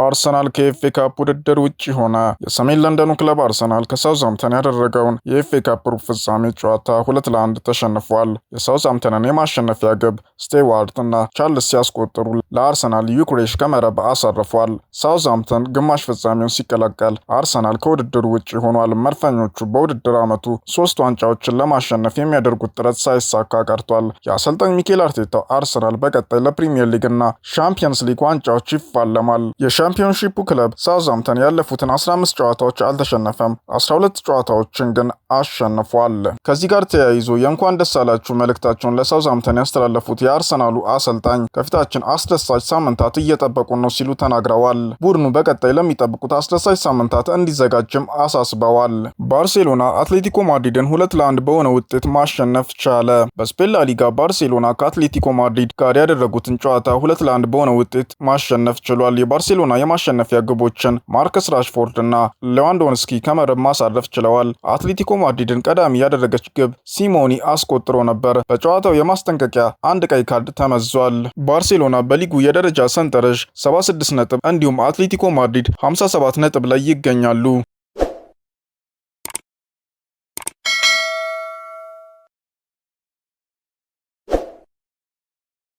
አርሰናል ከኤፍኤ ካፕ ውድድር ውጪ ሆነ። የሰሜን ለንደኑ ክለብ አርሰናል ከሳውዝሃምፕተን ያደረገውን የኤፍኤ ካፕ ሩብ ፍጻሜ ጨዋታ 2-1 ተሸንፏል። የሳውዝሃምፕተንን የማሸነፊያ ግብ ስቴዋርት እና ቻርልስ ሲያስቆጥሩ ለአርሰናል ዩክሬሽ ከመረብ አሳርፏል። ሳውዝሃምፕተን ግማሽ ፍጻሜውን ሲቀላቀል አርሰናል ከውድድሩ ውጪ ሆኗል። መድፈኞቹ በውድድር ዓመቱ 3 ዋንጫዎችን ለማሸነፍ የሚያደርጉት ጥረት ሳይሳካ ቀርቷል። የአሰልጣኝ ሚኬል አርቴታው አርሰናል በቀጣይ ለፕሪሚየር ሊግ እና ሻምፒየንስ ሊግ ዋንጫዎች ይፋለማል። የሻምፒዮንሺፑ ክለብ ሳውዝሃምፕተን ያለፉትን 15 ጨዋታዎች አልተሸነፈም፣ 12 ጨዋታዎችን ግን አሸንፏል። ከዚህ ጋር ተያይዞ የእንኳን ደስ አላችሁ መልእክታቸውን ለሳውዝሃምፕተን ያስተላለፉት የአርሰናሉ አሰልጣኝ ከፊታችን አስደሳች ሳምንታት እየጠበቁ ነው ሲሉ ተናግረዋል። ቡድኑ በቀጣይ ለሚጠብቁት አስደሳች ሳምንታት እንዲዘጋጅም አሳስበዋል። ባርሴሎና አትሌቲኮ ማድሪድን 2-1 በሆነ ውጤት ማሸነፍ ቻለ። በስፔን ላሊጋ ባርሴሎና ከአትሌቲኮ ማድሪድ ጋር ያደረጉትን ጨዋታ 2-1 በሆነ ውጤት ማሸነፍ ችሏል። የባርሴሎና የማሸነፊያ ግቦችን ማርከስ ራሽፎርድ እና ሌዋንዶቭስኪ ከመረብ ማሳረፍ ችለዋል። አትሌቲኮ ማድሪድን ቀዳሚ ያደረገች ግብ ሲሞኒ አስቆጥሮ ነበር። በጨዋታው የማስጠንቀቂያ አንድ ቀይ ካርድ ተመዟል። ባርሴሎና በሊጉ የደረጃ ሰንጠረዥ 76 ነጥብ እንዲሁም አትሌቲኮ ማድሪድ 57 ነጥብ ላይ ይገኛሉ።